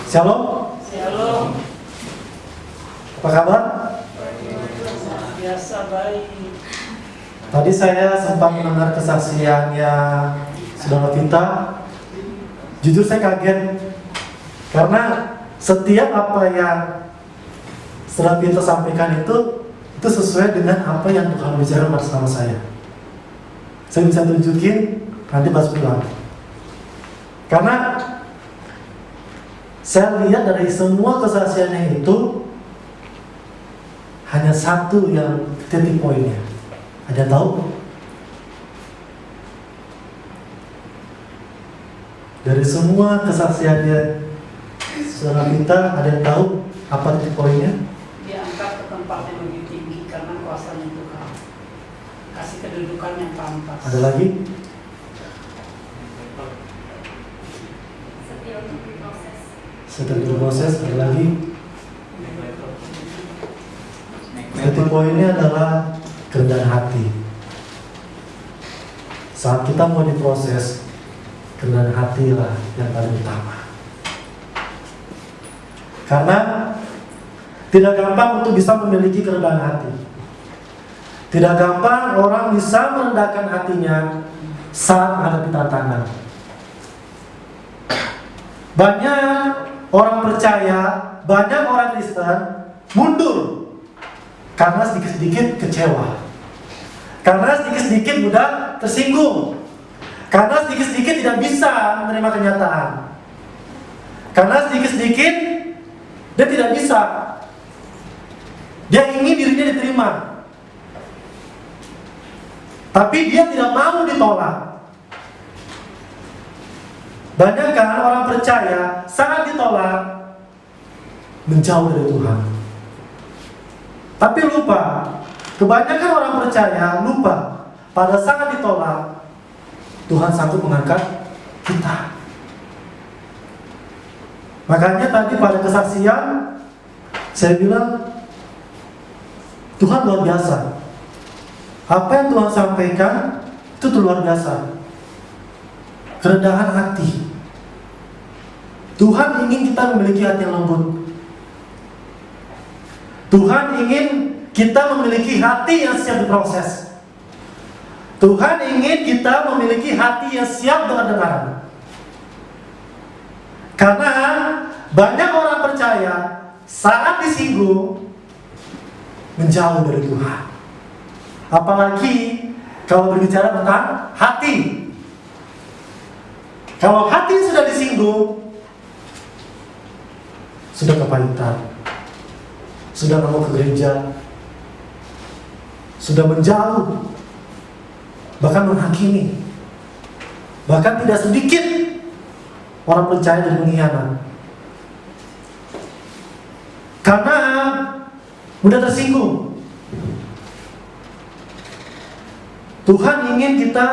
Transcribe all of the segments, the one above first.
Shalom. Shalom. Apa kabar? Biasa baik. Tadi saya sempat mendengar kesaksiannya Saudara Vita. Jujur saya kaget karena setiap apa yang Saudara Vita sampaikan itu sesuai dengan apa yang Tuhan bicara bersama saya. Saya bisa tunjukin nanti pas pulang. Karena saya lihat dari semua kesaksiannya itu hanya satu yang titik poinnya. Ada tahu? Dari semua kesaksiannya Saudara Vita, ada yang tahu apa titik poinnya? Diangkat ke tempat yang lebih tinggi karena kuasanya Tuhan. Kasih kedudukan yang pantas. Ada lagi? Setelah diproses, ada lagi? Titik poinnya adalah kerendahan hati. Saat kita mau diproses, kerendahan hati lah yang paling utama. Karena tidak gampang untuk bisa memiliki kerendahan hati. Tidak gampang orang bisa merendahkan hatinya saat menghadapi tantangan. Banyak orang percaya, banyak orang Kristen mundur karena sedikit-sedikit kecewa, karena sedikit-sedikit mudah tersinggung, karena sedikit-sedikit tidak bisa menerima kenyataan, karena sedikit-sedikit dia tidak bisa, dia ingin dirinya diterima, tapi dia tidak mau ditolak. Banyak kan orang percaya saat ditolak menjauh dari Tuhan. Tapi lupa, kebanyakan orang percaya lupa pada saat ditolak Tuhan sanggup mengangkat kita. Makanya tadi pada kesaksian saya bilang Tuhan luar biasa. Apa yang Tuhan sampaikan itu luar biasa. Kerendahan hati. Tuhan ingin kita memiliki hati yang lembut. Tuhan ingin kita memiliki hati yang siap diproses. Tuhan ingin kita memiliki hati yang siap dengar-dengaran. Karena banyak orang percaya saat disinggung menjauh dari Tuhan. Apalagi kalau berbicara tentang hati. Kalau hati sudah disinggung, sudah kepahitan, sudah nggak mau ke gereja, sudah menjauh, bahkan menghakimi, bahkan tidak sedikit orang percaya dan mengkhianat karena mudah tersinggung. Tuhan ingin kita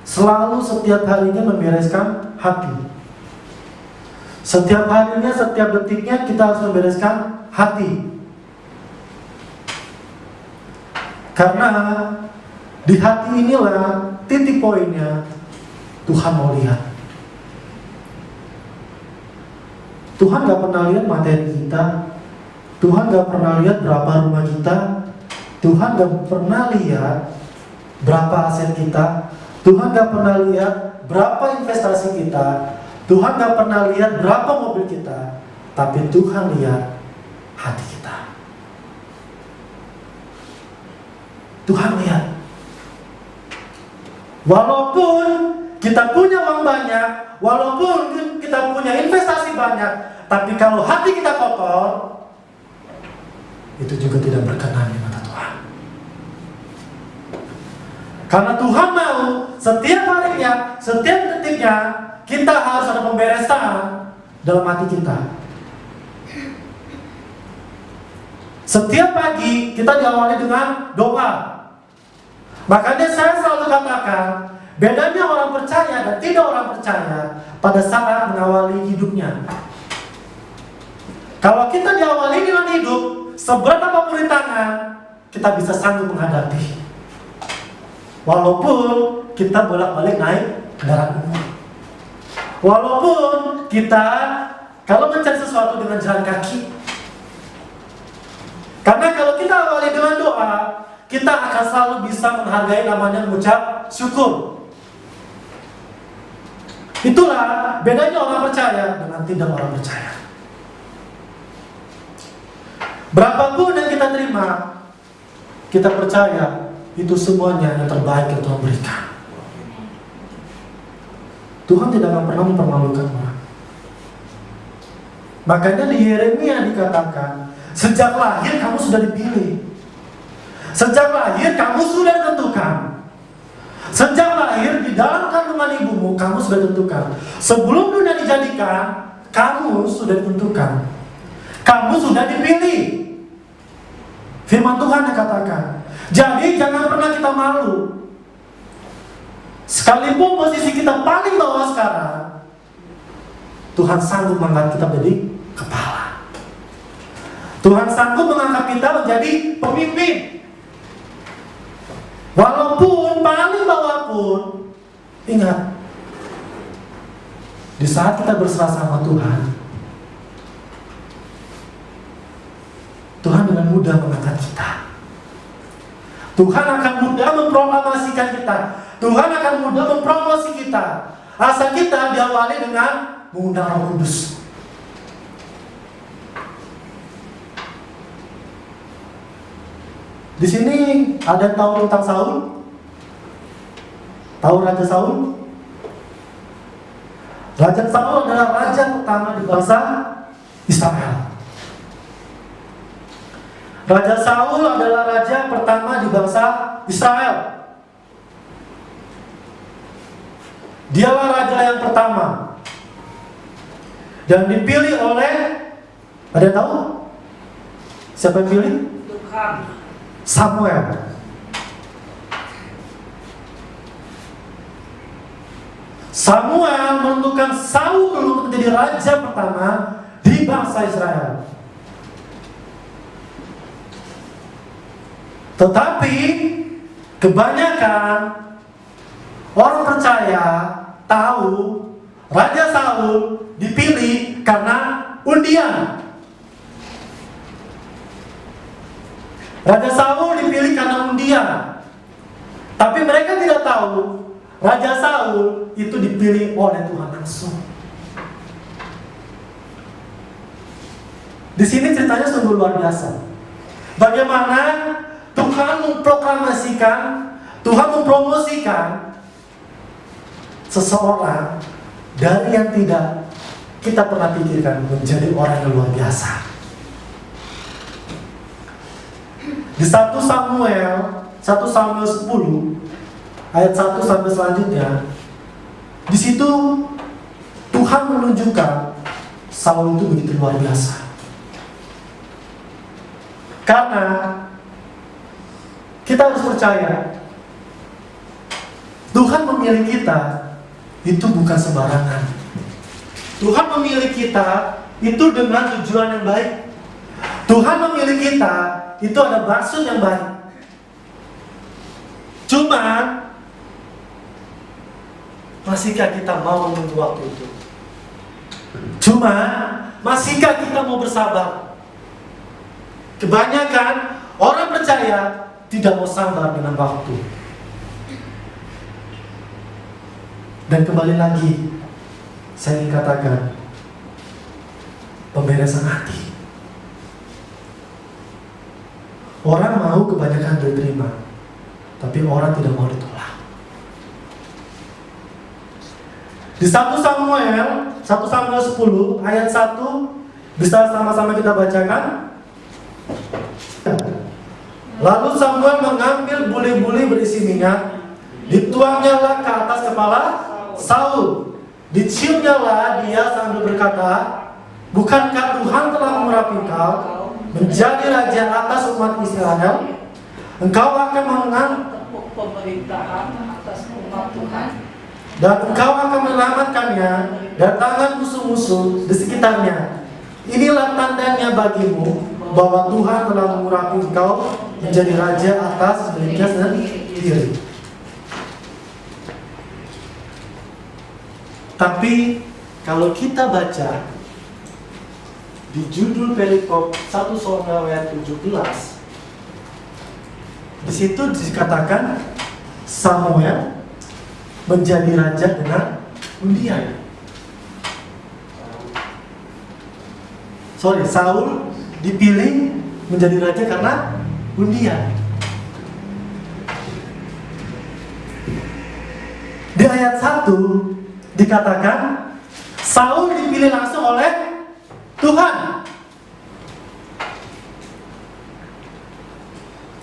selalu setiap harinya membereskan hati. Setiap harinya, setiap detiknya kita harus membereskan hati. Karena di hati inilah titik poinnya Tuhan mau lihat. Tuhan gak pernah lihat materi kita. Tuhan gak pernah lihat berapa rumah kita. Tuhan gak pernah lihat berapa aset kita. Tuhan gak pernah lihat berapa investasi kita. Tuhan gak pernah lihat berapa mobil kita. Tapi Tuhan lihat hati kita. Tuhan lihat. Walaupun kita punya uang banyak, walaupun kita punya investasi banyak, tapi kalau hati kita kotor, itu juga tidak berkenan di mata Tuhan. Karena Tuhan mau setiap harinya, setiap detiknya, kita harus ada pemberesan dalam hati kita. Setiap pagi kita diawali dengan doa. Makanya saya selalu katakan, bedanya orang percaya dan tidak orang percaya pada saat mengawali hidupnya. Kalau kita diawali dengan hidup, seberat apapun rintangan, kita bisa sanggup menghadapi. Walaupun kita bolak-balik naik kendaraan umum. Walaupun kita kalau mencari sesuatu dengan jalan kaki. Karena kalau kita awali dengan doa, kita akan selalu bisa menghargai namanya mengucap syukur. Itulah bedanya orang percaya dengan tidak orang percaya. Berapapun yang kita terima, kita percaya itu semuanya yang terbaik yang Tuhan berikan. Tuhan tidak akan pernah mempermalukan orang. Makanya di Yeremia dikatakan, sejak lahir kamu sudah dipilih. Sejak lahir kamu sudah ditentukan. Sejak lahir di dalam kandungan ibumu kamu sudah ditentukan. Sebelum dunia dijadikan, kamu sudah ditentukan. Kamu sudah dipilih. Firman Tuhan yang katakan. Jadi jangan pernah kita malu. Sekalipun posisi kita paling bawah sekarang, Tuhan sanggup mengangkat kita menjadi kepala. Tuhan sanggup mengangkat kita menjadi pemimpin. Walaupun paling bawah pun, ingat, di saat kita berserah sama Tuhan, Tuhan dengan mudah mengangkat kita. Tuhan akan mudah memproklamasikan kita. Tuhan akan mudah mempromosi kita. Asal kita diawali dengan mengundang Roh Kudus. Di sini ada tahu tentang Saul? Tahu Raja Saul? Raja Saul adalah raja pertama di bangsa Israel. Raja Saul adalah raja pertama di bangsa Israel. Dialah raja yang pertama dan dipilih oleh, ada yang tahu? Siapa yang pilih? Tuhan. Samuel. Samuel menentukan Saul untuk menjadi raja pertama di bangsa Israel. Tetapi kebanyakan orang percaya tahu Raja Saul dipilih karena undian. Raja Saul dipilih karena undian. Tapi mereka tidak tahu Raja Saul itu dipilih oleh Tuhan langsung. Di sini ceritanya sungguh luar biasa. Bagaimana Tuhan memproklamasikan, Tuhan mempromosikan seseorang dari yang tidak kita pernah pikirkan menjadi orang yang luar biasa. Di 1 Samuel 10 ayat 1 sampai selanjutnya, di situ Tuhan menunjukkan Saul itu begitu luar biasa. Karena kita harus percaya Tuhan memilih kita itu bukan sembarangan. Tuhan memilih kita itu dengan tujuan yang baik. Tuhan memilih kita itu ada maksud yang baik. Cuma masihkah kita mau menunggu waktu itu? Cuma masihkah kita mau bersabar? Kebanyakan orang percaya tidak mau sabar dengan waktu. Dan kembali lagi, saya ingin katakan pemberesan hati. Orang mau kebanyakan diterima, tapi orang tidak mau ditolak. Di 1 Samuel 10 ayat 1 bisa sama-sama kita bacakan. Lalu Samuel mengambil buli-buli berisi minyak, dituangnyalah ke atas kepala Saul. Diciumnyalah dia sambil berkata, bukankah Tuhan telah mengurapi engkau menjadi raja atas umat Israel? Engkau akan Tepuk pemerintahan atas umat Tuhan. dan engkau akan menyelamatkannya dari tangan musuh-musuh di sekitarnya. Inilah tandanya bagimu bahwa Tuhan telah mengurapi engkau menjadi raja atas miliknya sendiri. Tapi kalau kita baca di judul perikop 1 Samuel ayat 17, di situ dikatakan Samuel menjadi raja dengan undian. Saul dipilih menjadi raja karena undian. Di ayat 1 dikatakan Saul dipilih langsung oleh Tuhan.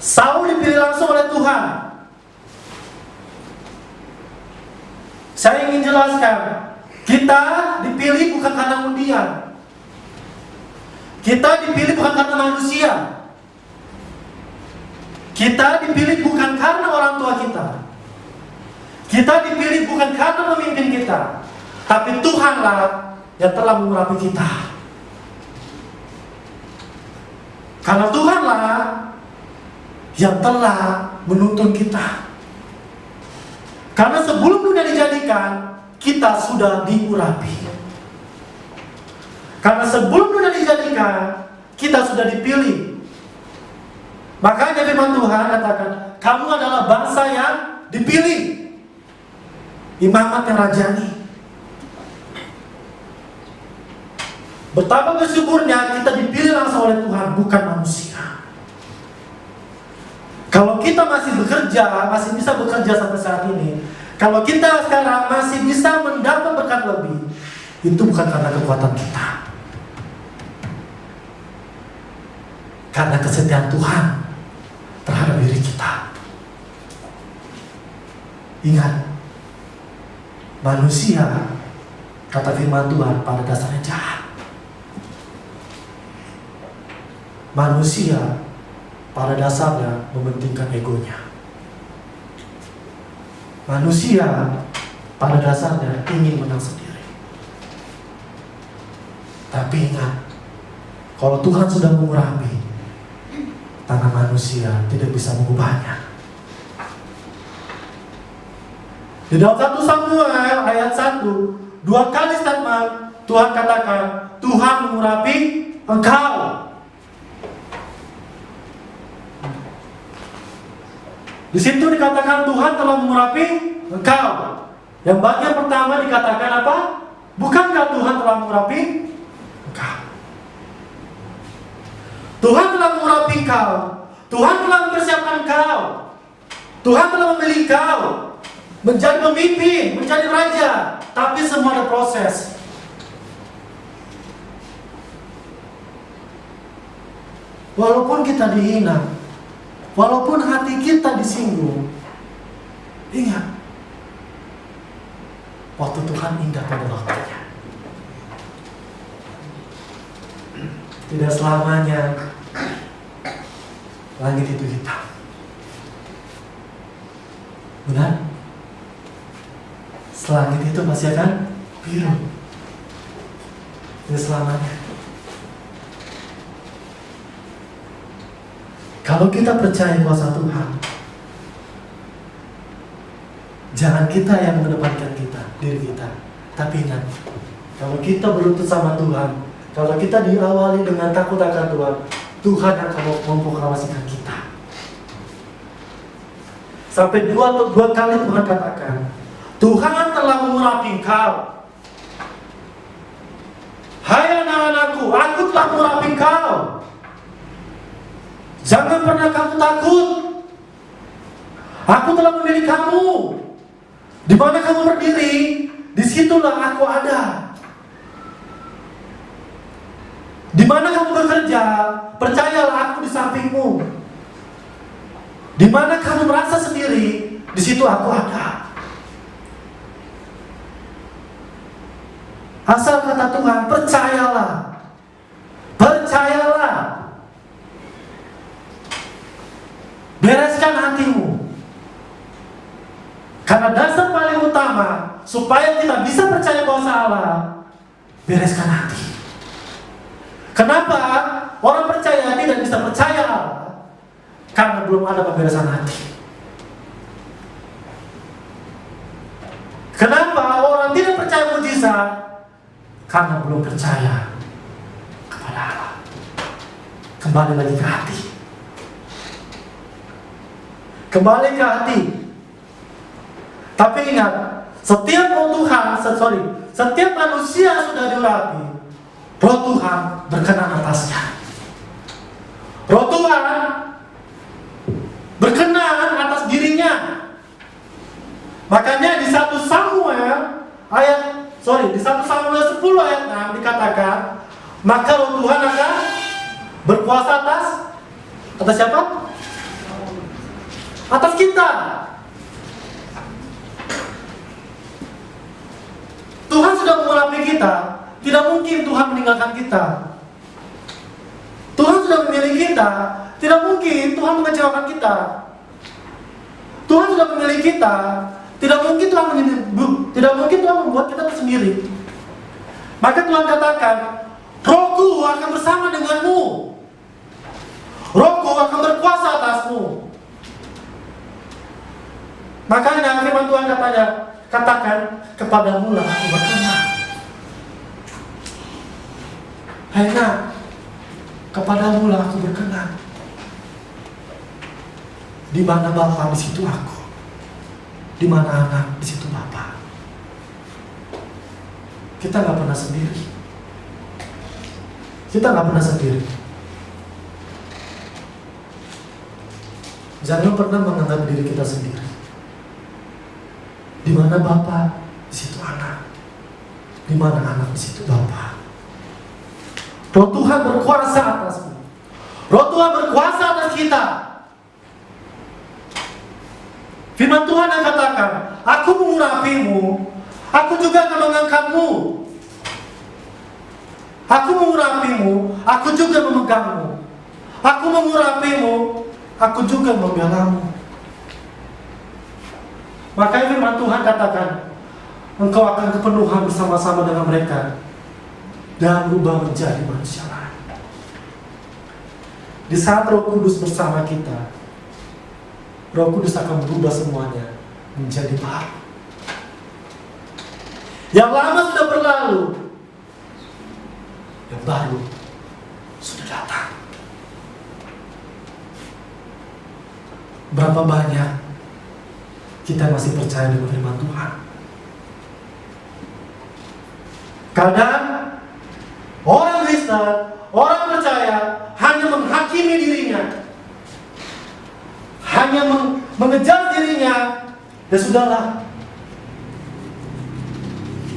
Saul dipilih langsung oleh Tuhan. Saya ingin jelaskan, kita dipilih bukan karena undian. Kita dipilih bukan karena manusia. Kita dipilih bukan karena orang tua kita. Kita dipilih bukan karena pemimpin kita, tapi Tuhanlah yang telah mengurapi kita. Karena Tuhanlah yang telah menuntun kita. Karena sebelum dunia dijadikan, kita sudah diurapi. Karena sebelum dunia dijadikan, kita sudah dipilih. Makanya firman Tuhan katakan, kamu adalah bangsa yang dipilih, imamat yang rajani. Betapa bersyukurnya kita dipilih langsung oleh Tuhan, bukan manusia. Kalau kita masih bekerja, masih bisa bekerja sampai saat ini, kalau kita sekarang masih bisa mendapat berkat lebih, itu bukan karena kekuatan kita, karena kesetiaan Tuhan terhadap diri kita. Ingat, manusia, kata firman Tuhan, pada dasarnya jahat. Manusia pada dasarnya mementingkan egonya. Manusia pada dasarnya ingin menang sendiri. Tapi ingat, kalau Tuhan sudah mengurapi, tangan manusia tidak bisa mengubahnya. Di dalam 1 Samuel ayat 1, 2 kali statement Tuhan katakan, Tuhan mengurapi engkau. Di situ dikatakan Tuhan telah mengurapi engkau. Yang bagian pertama dikatakan apa? Bukankah Tuhan telah mengurapi engkau? Tuhan telah mengurapi engkau. Tuhan telah mempersiapkan engkau. Tuhan telah memilih engkau menjadi pemimpin, menjadi raja. Tapi semua ada proses. Walaupun kita dihina, walaupun hati kita disinggung, ingat, waktu Tuhan indah pada waktunya. Tidak selamanya langit itu hitam. Benar? Langit itu masih akan biru. Tidak selamanya. Kalau kita percaya kuasa Tuhan, jangan kita yang mendepankan diri kita. Tapi ingat, kalau kita berlutut sama Tuhan, kalau kita diawali dengan takut akan Tuhan, Tuhan akan memproklamasikan kita. Sampai dua kali Tuhan katakan, Tuhan telah mengurapi engkau. Hai anak-anakku, aku telah mengurapi engkau. Jangan pernah kamu takut. Aku telah memilih kamu. Di mana kamu berdiri, disitulah aku ada. Di mana kamu bekerja, percayalah aku di sampingmu. Di mana kamu merasa sendiri, di situ aku ada. Asal kata Tuhan, percayalah. Percayalah. Bereskan hatimu. Karena dasar paling utama supaya kita bisa percaya kuasa Allah, bereskan hati. Kenapa orang percaya tidak bisa percaya Allah? Karena belum ada pemberesan hati. Kenapa orang tidak percaya mujizat? Karena belum percaya kepada kembali lagi ke hati. Kembali ke hati. Tapi ingat, setiap setiap manusia yang sudah diurapi, Roh Tuhan berkenan atasnya. Roh Tuhan berkenan atas dirinya. Makanya di 1 Samuel 10 ayat 6 dikatakan, maka Roh Tuhan akan berkuasa atas siapa? Atas kita. Tuhan sudah mengurapi kita. Tidak mungkin Tuhan meninggalkan kita. Tuhan sudah memilih kita. Tidak mungkin Tuhan mengecewakan kita. Tuhan sudah memilih kita. Tidak mungkin Tuhan membuat kita tersendiri. Maka Tuhan katakan, Rohku akan bersama denganmu. Rohku akan berkuasa atasmu. Makanya firman Tuhan katakan, kepadamu lah aku berkenan. Hai nak, kepadamu lah aku berkenan. Di mana Bapa, di situ aku. Di mana anak, di situ Bapa. Kita nggak pernah sendiri. Kita nggak pernah sendiri. Jangan pernah menganggap diri kita sendiri. Di mana Bapa, di situ anak. Di mana anak, di situ Bapa. Roh Tuhan berkuasa atasmu. Roh Tuhan berkuasa atas kita. Firman Tuhan yang katakan, aku mengurapimu, aku juga akan mengangkatmu. Aku mengurapimu, aku juga memegangmu. Aku mengurapimu, aku juga membelamu. Makanya firman Tuhan katakan, engkau akan kepenuhan bersama-sama dengan mereka dan berubah menjadi manusia lain. Di saat Roh Kudus bersama kita, Roh Kudus akan berubah semuanya menjadi baru. Yang lama sudah berlalu, yang baru sudah datang. Berapa banyak kita masih percaya dengan firman Tuhan? Kadang orang Kristen, orang percaya hanya menghakimi dirinya, hanya mengejar dirinya. Ya sudahlah,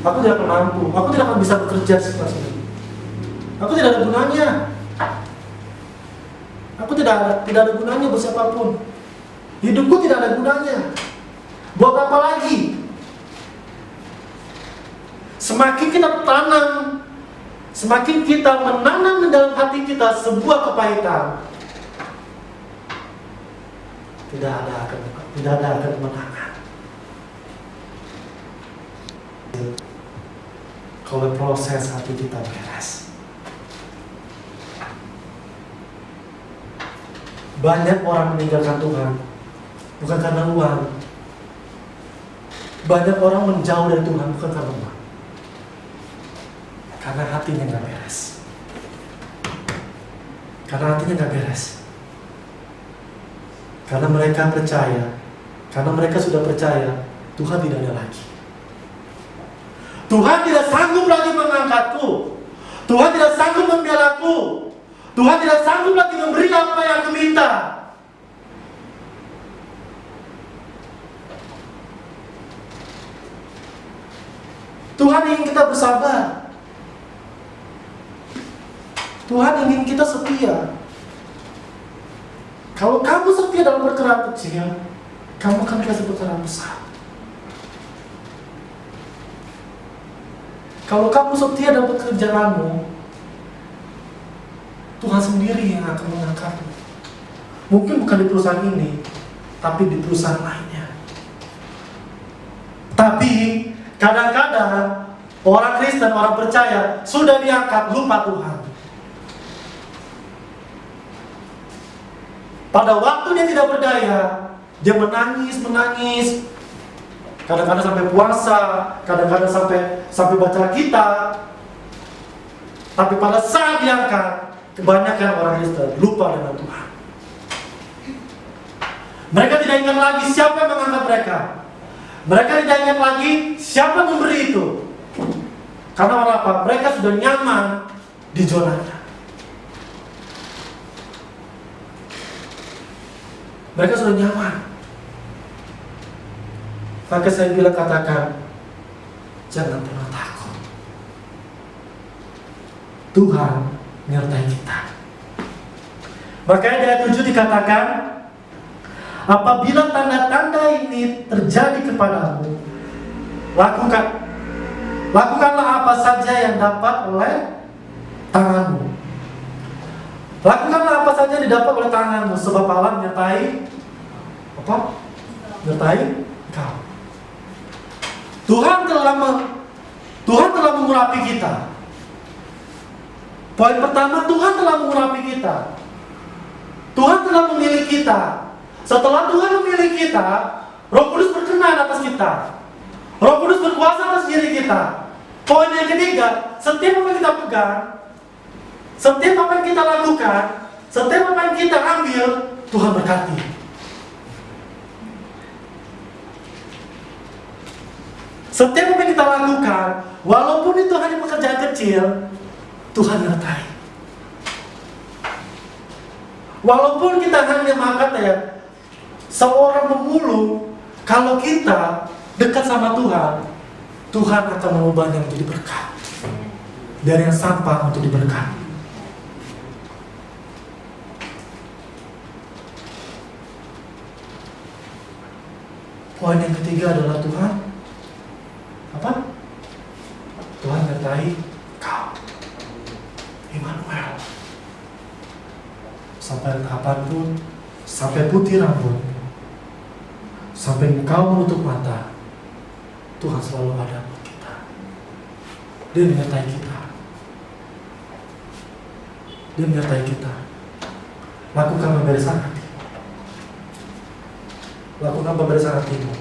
aku tidak akan mampu, aku tidak akan bisa bekerja seperti ini. Aku tidak ada gunanya. Aku tidak ada gunanya buat siapapun. Hidupku tidak ada gunanya. Buat apa lagi? Semakin kita tanam, semakin kita menanam di dalam hati kita sebuah kepahitan, tidak ada kemenangan. Kalau proses hati kita beres. Banyak orang meninggalkan Tuhan bukan karena uang. Banyak orang menjauh dari Tuhan bukan karena uang, karena hatinya nggak beres. Karena hatinya nggak beres. Karena mereka percaya, karena mereka sudah percaya Tuhan tidak ada lagi. Tuhan tidak sanggup lagi mengangkatku. Tuhan tidak sanggup membelaku. Tuhan tidak sanggup lagi memberi apa yang aku minta. Tuhan ingin kita bersabar. Tuhan ingin kita setia. Kalau kamu setia dalam perkara kecil, kamu akan dikasih perkara besar. Kalau kamu setia dalam pekerjaanmu, Tuhan sendiri yang akan mengangkatmu. Mungkin bukan di perusahaan ini, tapi di perusahaan lainnya. Tapi kadang-kadang orang Kristen, orang percaya sudah diangkat, lupa Tuhan. Pada waktu dia tidak berdaya, dia menangis. Kadang-kadang sampai puasa, kadang-kadang sampai baca kitab. Tapi pada saat diangkat, kebanyakan orang Kristen lupa dengan Tuhan. Mereka tidak ingat lagi siapa yang mengangkat mereka. Mereka tidak ingat lagi siapa yang memberi itu. Karena apa? Mereka sudah nyaman di zonanya. Mereka sudah nyaman. Maka saya bilang katakan, jangan pernah takut. Tuhan menyertai kita. Makanya di ayat 7 dikatakan, apabila tanda-tanda ini terjadi kepadamu, lakukanlah apa saja yang dapat oleh tanganmu. Lakukanlah apa saja yang didapat oleh tanganmu, sebab Allah menyertai apa? Menyertai kau. Tuhan telah mengurapi kita. Poin pertama, Tuhan telah mengurapi kita. Tuhan telah memilih kita. Setelah Tuhan memilih kita, Roh Kudus berkenan atas kita. Roh Kudus berkuasa atas diri kita. Poin yang ketiga, setiap apa yang kita pegang, setiap apa yang kita lakukan, setiap apa yang kita ambil, Tuhan berkati. Setiap apa yang kita lakukan, walaupun itu hanya pekerjaan kecil, Tuhan menyertai. Walaupun kita hanya makan ya, seorang pemulung, kalau kita dekat sama Tuhan, Tuhan akan mengubahnya menjadi berkat. Dari yang sampah untuk diberkati. Poin yang ketiga adalah Tuhan apa? Tuhan menyertai kau, Immanuel. Sampai kapanpun, sampai putih rambut, sampai engkau menutup mata, Tuhan selalu ada buat kita. Dia menyertai kita. Dia menyertai kita. Lakukan pemberesan hati. Lakukan pemberesan hatimu.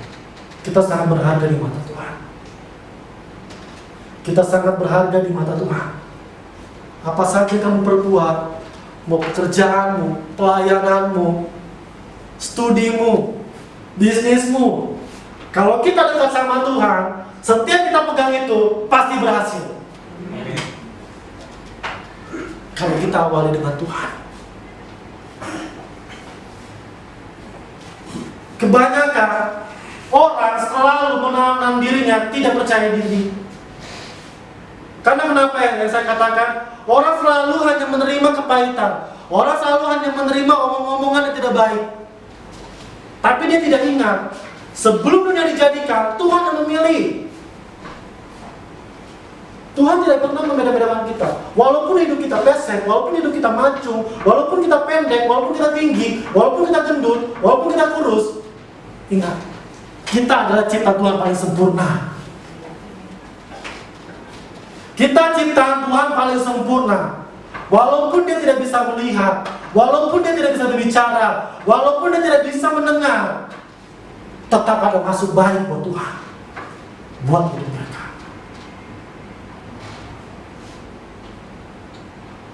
Kita sangat berharga di mata Tuhan. Kita sangat berharga di mata Tuhan. Apa saja kamu perbuat, mau pekerjaanmu, pelayananmu, studimu, bisnismu, kalau kita dekat sama Tuhan, setiap kita pegang itu pasti berhasil. Kalau kita awali dengan Tuhan. Kebanyakan orang selalu menanam dirinya tidak percaya diri. Karena kenapa yang saya katakan, orang selalu hanya menerima kepahitan. Orang selalu hanya menerima omong-omongan yang tidak baik. Tapi dia tidak ingat, sebelum dunia dijadikan, Tuhan yang memilih. Tuhan tidak pernah membeda-bedakan kita. Walaupun hidup kita pesek, walaupun hidup kita mancung, walaupun kita pendek, walaupun kita tinggi, walaupun kita gendut, walaupun kita kurus, ingat, kita adalah cipta Tuhan paling sempurna. Kita ciptaan Tuhan paling sempurna. Walaupun dia tidak bisa melihat, walaupun dia tidak bisa berbicara, walaupun dia tidak bisa mendengar, tetap ada masuk baik buat Tuhan, buat hidup mereka.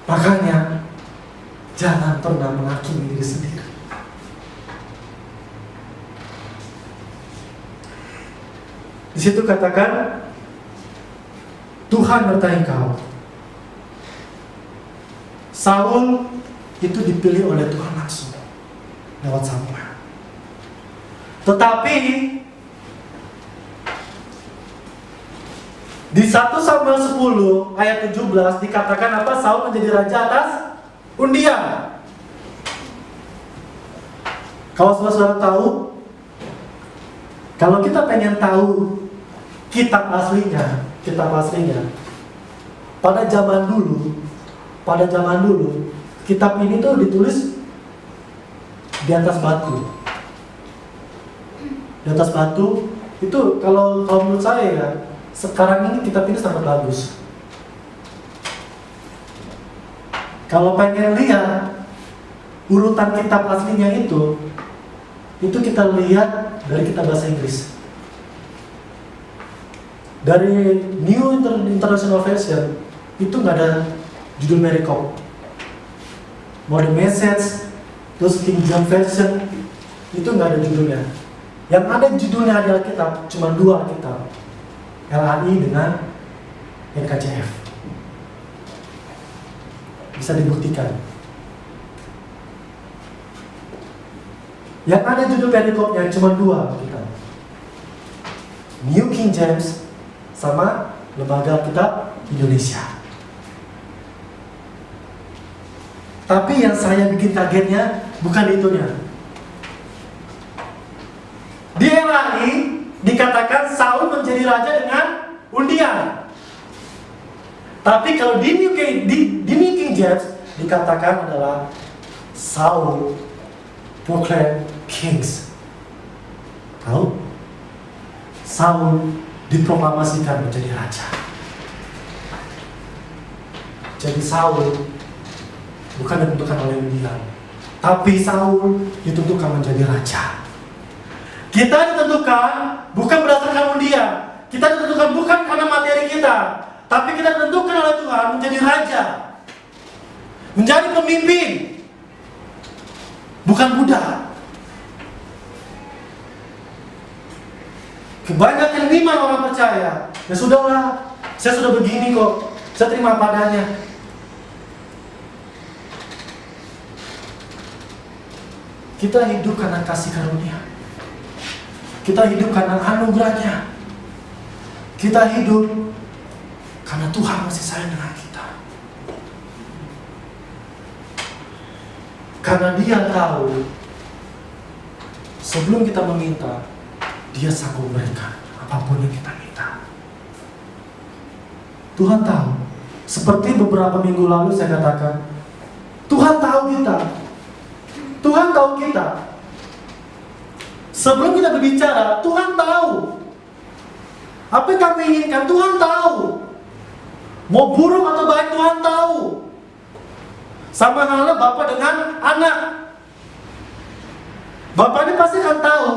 Makanya jangan pernah menghakimi diri sendiri. Di situ katakan Tuhan menyertai kau. Saul itu dipilih oleh Tuhan langsung lewat Samuel. Tetapi di 1 Samuel 10 ayat 17 dikatakan apa? Saul menjadi raja atas undian. Kalau saudara tahu, kalau kita pengen tahu kitab aslinya, pada zaman dulu, kitab ini tuh ditulis di atas batu. Di atas batu itu kalau menurut saya ya, sekarang ini kitab ini sangat bagus. Kalau pengen lihat urutan kitab aslinya itu kita lihat dari kitab bahasa Inggris. Dari New International Version itu nggak ada judul perikop. mau The Message, terus King James Version, itu nggak ada judulnya. Yang ada judulnya di Alkitab cuma 2 Alkitab, LAI dengan NKJV. Bisa dibuktikan. Yang ada judul perikopnya cuma 2 Alkitab, New King James sama Lembaga Alkitab Indonesia. Tapi yang saya bikin kagetnya bukan itunya. Di LAI dikatakan Saul menjadi raja dengan undian. Tapi kalau di New King James dikatakan adalah Saul proclaim kings. Tahu? Saul diproklamasikan menjadi raja. Jadi Saul bukan ditentukan oleh undian, tapi Saul ditentukan menjadi raja. Kita ditentukan bukan berdasarkan undian, kita ditentukan bukan karena materi kita, tapi kita ditentukan oleh Tuhan menjadi raja, menjadi pemimpin, bukan budak. Kebanyakan iman orang percaya, ya sudahlah, saya sudah begini kok, saya terima padanya. Kita hidup karena kasih karunia. Kita hidup karena anugerahnya. Kita hidup karena Tuhan masih sayang dengan kita. Karena Dia tahu sebelum kita meminta, Dia sanggup memberikan apapun yang kita minta. Tuhan tahu. Seperti beberapa minggu lalu saya katakan, Tuhan tahu kita. Tuhan tahu kita. Sebelum kita berbicara, Tuhan tahu apa yang kami inginkan. Tuhan tahu. Mau buruk atau baik, Tuhan tahu. Sama halnya Bapak dengan anak. Bapak ini pasti akan tahu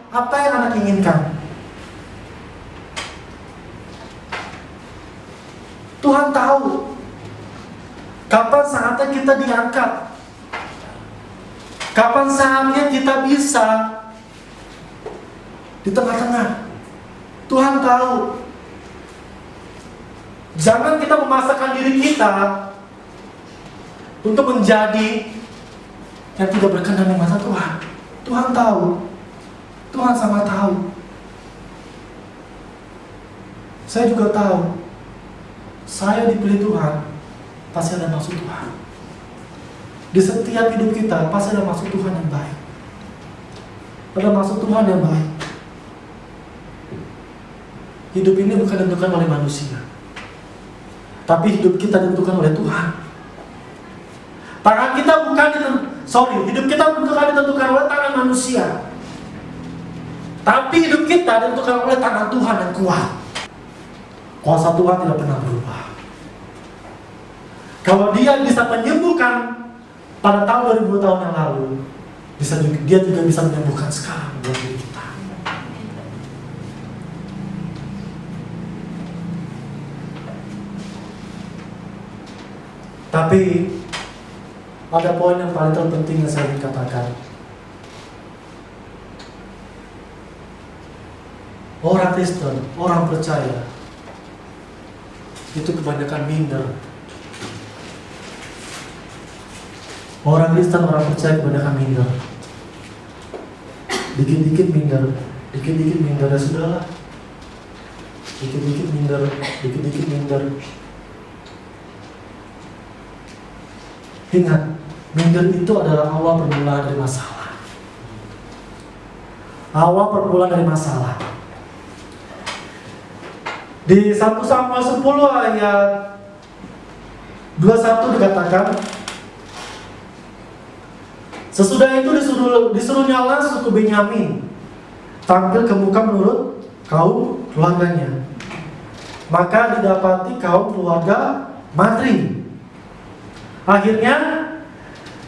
apa yang anak inginkan. Tuhan tahu kapan saatnya kita diangkat. Kapan saatnya kita bisa di tengah-tengah. Tuhan tahu. Jangan kita memaksakan diri kita untuk menjadi yang tidak berkenan di mata Tuhan. Tuhan tahu. Tuhan sama tahu. Saya juga tahu. Saya dipilih Tuhan, pasti ada maksud Tuhan. Di setiap hidup kita pasti ada maksud Tuhan yang baik. Ada maksud Tuhan yang baik. Hidup ini bukan ditentukan oleh manusia, tapi hidup kita ditentukan oleh Tuhan. Tangan kita bukan hidup kita bukan ditentukan oleh tangan manusia, tapi hidup kita ditentukan oleh tangan Tuhan yang kuat. Kuasa Tuhan tidak pernah berubah. Kalau Dia bisa menyembuhkan pada tahun 2000 tahun yang lalu, Dia juga bisa menyembuhkan sekarang buat diri kita. Tapi ada poin yang paling terpenting yang saya ingin katakan. Orang Kristen, orang percaya, itu kebanyakan minder. Orang Kristen, orang percaya kebanyakan minder. Dikit-dikit minder, dikit-dikit minder, ya sudahlah. Dikit-dikit minder, dikit-dikit minder. Ingat, minder itu adalah awal permulaan dari masalah. Awal permulaan dari masalah. Di 1 Samuel 10 ayat 21 dikatakan, sesudah itu disuruh nyala suku Benyamin tampil ke muka menurut kaum keluarganya. Maka didapati kaum keluarga Matri. Akhirnya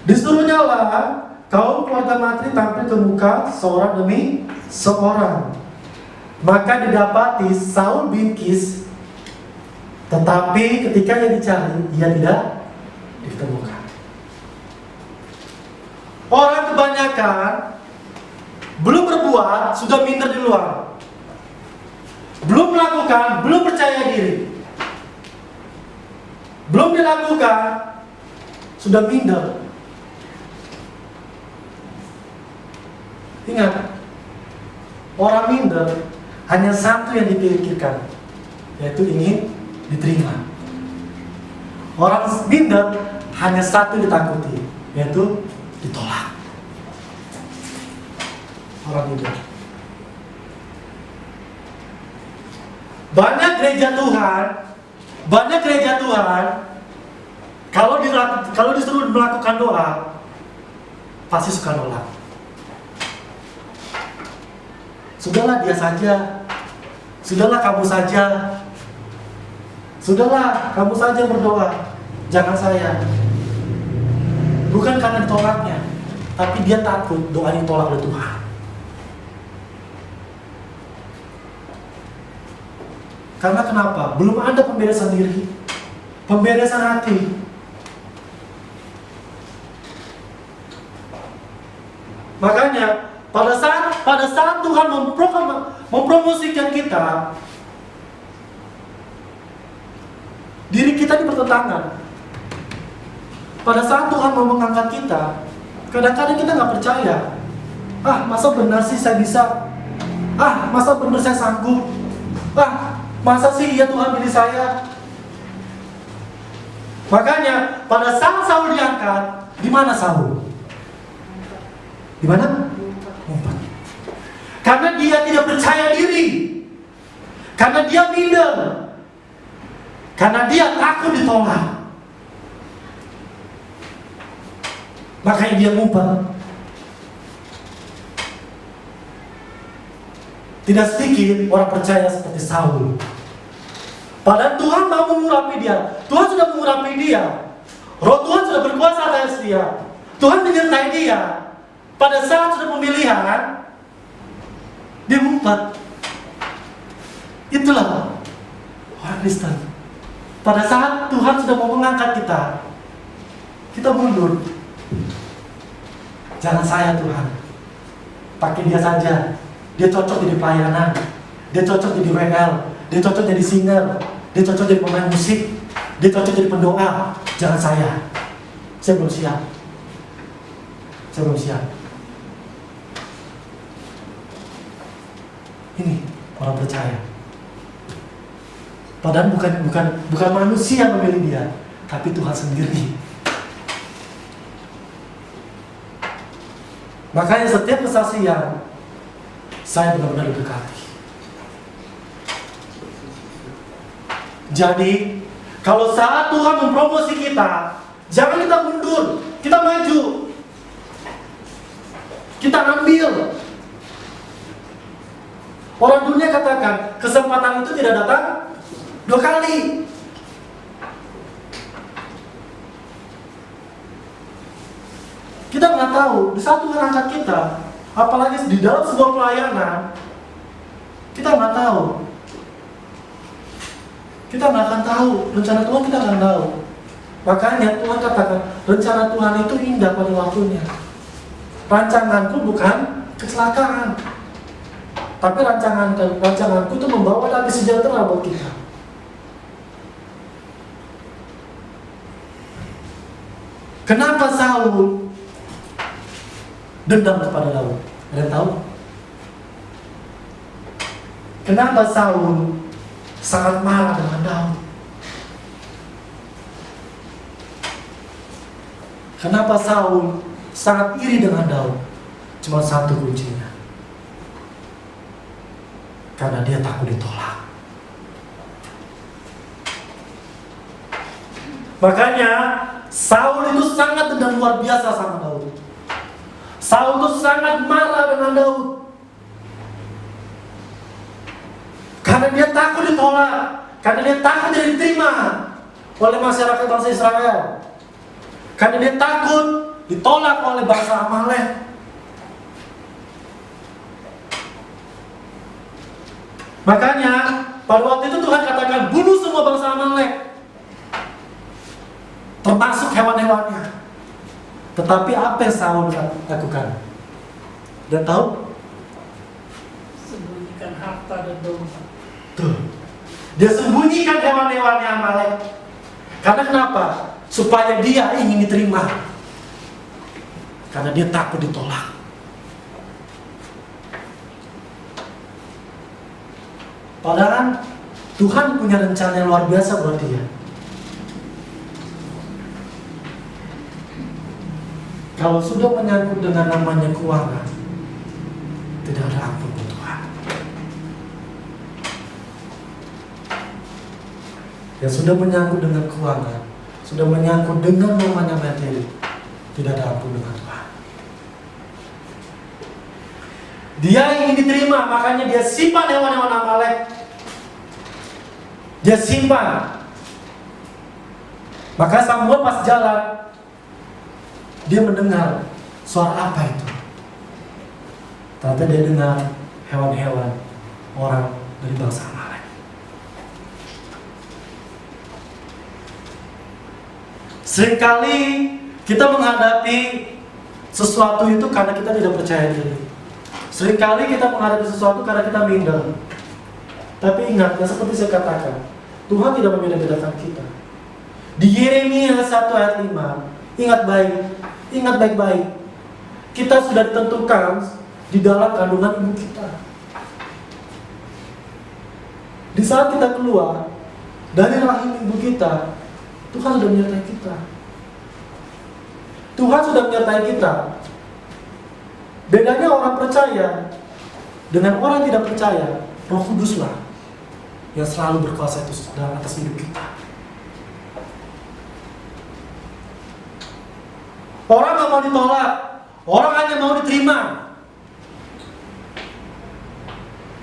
disuruh nyala kaum keluarga Matri tampil ke muka seorang demi seorang. Maka didapati Saul bin Kis, tetapi ketika ia dicari, ia tidak ditemukan. Orang kebanyakan belum berbuat, sudah minder di luar. Belum melakukan, belum percaya diri. Belum dilakukan, sudah minder. Ingat, orang minder hanya satu yang dipikirkan, yaitu ingin diterima. Orang minder hanya satu ditakuti, yaitu ditolak. Orang minder. Banyak gereja Tuhan, kalau disuruh melakukan doa, pasti suka nolak. Sudahlah dia saja, sudahlah kamu saja, sudahlah kamu saja berdoa, jangan saya. Bukan karena ditolaknya, tapi dia takut doa ditolak oleh Tuhan. Karena kenapa? Belum ada pemberesan diri, pemberesan hati. Makanya pada saat Tuhan mempromosikan kita, diri kita ini bertentangan. Pada saat Tuhan mau mengangkat kita, kadang-kadang kita nggak percaya. Masa benar sih saya bisa? Masa benar saya sanggup? Masa sih ya Tuhan pilih saya? Makanya pada saat Saul diangkat, di mana Saul? Di mana? Ngumpet. Karena dia tidak percaya diri. Karena dia minder. Karena dia takut ditolak. Makanya dia ngumpet. Tidak sedikit orang percaya seperti Saul. Padahal Tuhan mau mengurapi dia. Tuhan sudah mengurapi dia. Roh Tuhan sudah berkuasa atas dia. Tuhan menyertai dia. Pada saat sudah pemilihan, dia ngumpet. Itulah orang Kristen. Pada saat Tuhan sudah mau mengangkat kita, kita mundur. Jangan saya Tuhan, pakai dia saja. Dia cocok jadi pelayanan, dia cocok jadi WL, dia cocok jadi singer, dia cocok jadi pemain musik, dia cocok jadi pendoa. Jangan saya belum siap. Saya belum siap. Ini orang percaya. Padahal bukan manusia yang memilih dia, tapi Tuhan sendiri. Makanya setiap kesaksian saya benar-benar didekati. Jadi, kalau saat Tuhan mempromosi kita, jangan kita mundur, kita maju. Kita ambil. Orang dunia katakan, kesempatan itu tidak datang 2 kali. Kita nggak tahu, di saat Tuhan angkat kita, apalagi di dalam sebuah pelayanan, kita nggak tahu. Kita nggak akan tahu, rencana Tuhan kita nggak tahu. Makanya Tuhan katakan, rencana Tuhan itu indah pada waktunya. Rancanganku bukan kecelakaan, tapi rancanganku itu membawa damai sejahtera buat kita. Kenapa Saul dendam kepada Daud? Ada yang tahu? Kenapa Saul sangat marah dengan Daud? Kenapa Saul sangat iri dengan Daud? Cuma satu kuncinya. Karena dia takut ditolak. Makanya Saul itu sangat dendam luar biasa sama Daud. Saul itu sangat marah dengan Daud. Karena dia takut ditolak. Karena dia takut tidak diterima oleh masyarakat bangsa Israel. Karena dia takut ditolak oleh bangsa Amalek. Makanya pada waktu itu Tuhan katakan, bunuh semua bangsa Amalek, termasuk hewan-hewannya. Tetapi apa yang Saul lakukan? Dan tahu? Sembunyikan harta dan domba. Tuh. Dia sembunyikan hewan-hewannya Amalek. Karena kenapa? Supaya dia ingin diterima. Karena dia takut ditolak. Padahal Tuhan punya rencana yang luar biasa buat dia. Kalau sudah menyangkut dengan namanya keuangan, tidak ada ampun buat Tuhan. Yang sudah menyangkut dengan keuangan, sudah menyangkut dengan namanya materi, tidak ada ampun dengan Tuhan. Dia ingin diterima, makanya dia simpan hewan-hewan Amalek. Dia simpan. Maka Samuel pas jalan, dia mendengar suara apa itu. Ternyata dia dengar hewan-hewan orang dari bangsa Amalek. Seringkali kita menghadapi sesuatu itu karena kita tidak percaya diri. Seringkali kita menghadapi sesuatu karena kita minder. Tapi ingat, yang seperti saya katakan, Tuhan tidak membeda-bedakan kita. Di Yeremia 1 ayat 5, ingat baik-baik, kita sudah ditentukan di dalam kandungan ibu kita. Di saat kita keluar dari rahim ibu kita, Tuhan sudah menyertai kita. Tuhan sudah menyertai kita. Bedanya orang percaya dengan orang yang tidak percaya, Roh Kuduslah yang selalu berkuasa itu dalam atas hidup kita. Orang gak mau ditolak, orang hanya mau diterima.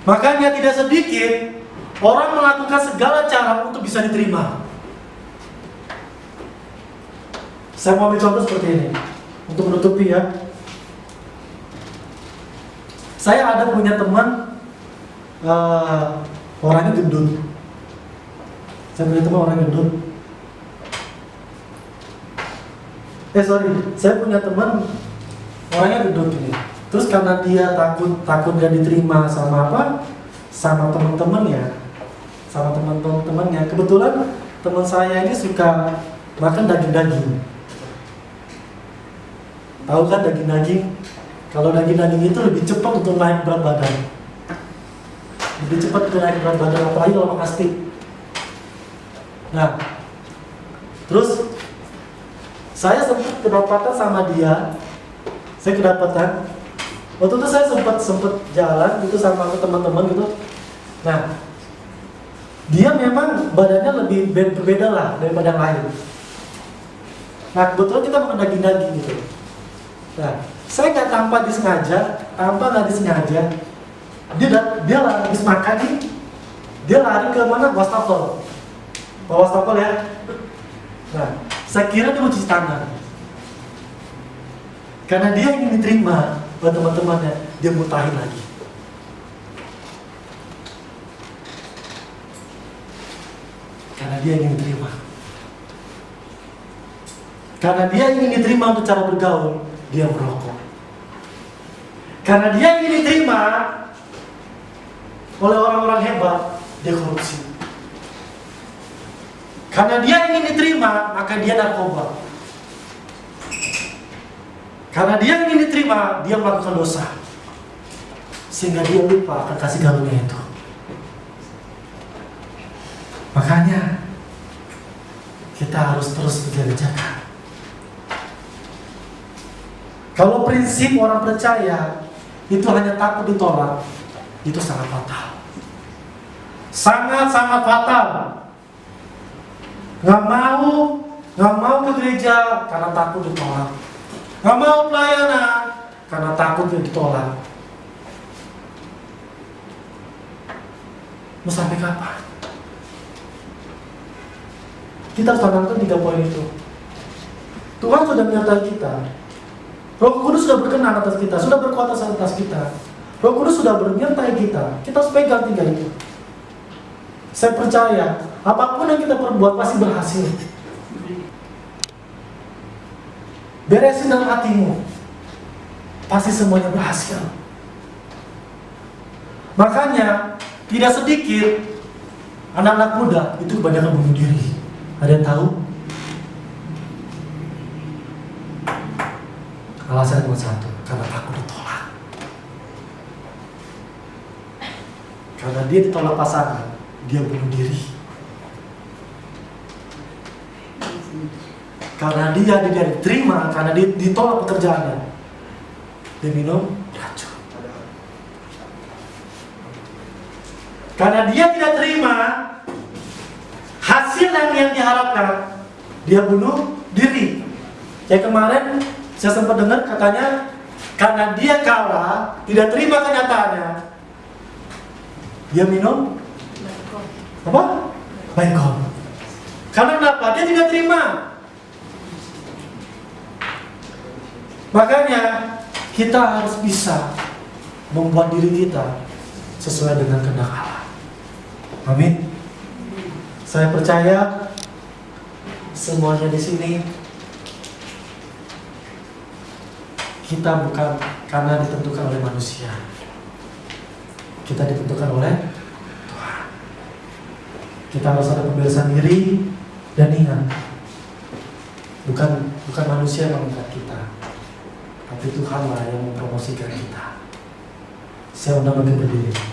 Makanya tidak sedikit orang melakukan segala cara untuk bisa diterima. Saya mau ambil contoh seperti ini untuk menutupi ya. Saya ada punya teman orangnya gendut. Saya punya teman orangnya gendut ini. Terus karena dia takut dia diterima sama apa? Sama teman-temannya. Kebetulan teman saya ini suka makan daging-daging. Tahu kan daging-daging? Kalau daging-daging itu lebih cepat untuk naik berat badan. Apalagi kalau makan steak. Nah, terus saya sempat kedapatan sama dia. Waktu itu saya sempat jalan gitu sama teman-teman gitu. Nah, dia memang badannya lebih berbeda lah daripada yang lain. Nah, kebetulan kita makan daging-daging gitu. Nah, saya tanpa nggak disengaja, dia habis makan nih, dia lari ke mana? Wastafel ya. Nah, saya kira dia mau cuci tangan, karena dia ingin diterima oleh teman-temannya, dia mutahin lagi. Karena dia ingin diterima untuk cara bergaul, dia merokok. Karena dia ingin diterima oleh orang-orang hebat, dia korupsi. Karena dia ingin diterima, maka dia narkoba. Karena dia ingin diterima, dia melakukan dosa. Sehingga dia lupa akan kasih karunia itu. Makanya kita harus terus berjaga-jaga. Kalau prinsip orang percaya itu hanya takut ditolak, itu sangat fatal. Sangat-sangat fatal. Nggak mau ke gereja karena takut ditolak. Nggak mau pelayanan karena takut ditolak. Mau sampai kapan? Kita harus tanamkan 3 poin itu. Tuhan sudah menyertai kita. Roh Kudus sudah berkenan atas kita, sudah berkuasa atas kita. Roh Kudus sudah menyertai kita. Kita harus pegang 3 itu. Saya percaya, apapun yang kita perbuat pasti berhasil. beresin dalam hatimu, pasti semuanya berhasil. Makanya tidak sedikit anak-anak muda itu kebanyakan bunuh diri. Ada yang tahu? Alasan cuma satu, karena takut ditolak. Karena dia ditolak pasangan, dia bunuh diri. Karena dia tidak diterima, karena dia ditolak pekerjaannya, dia minum racun. Karena dia tidak terima hasil yang diharapkan, dia bunuh diri. Kayak kemarin saya sempat dengar katanya, karena dia kalah, tidak terima kenyataannya, dia minum apa? Baygon. Karena kenapa? Dia tidak terima. Makanya kita harus bisa membuat diri kita sesuai dengan kehendak Allah. Amin. Saya percaya semuanya di sini kita bukan karena ditentukan oleh manusia. Kita ditentukan oleh Tuhan. Kita harus ada pembebasan diri dan ingat, bukan manusia yang mengangkat kita, tapi Tuhanlah yang mempromosikan kita. Saya undang bagi berdiri.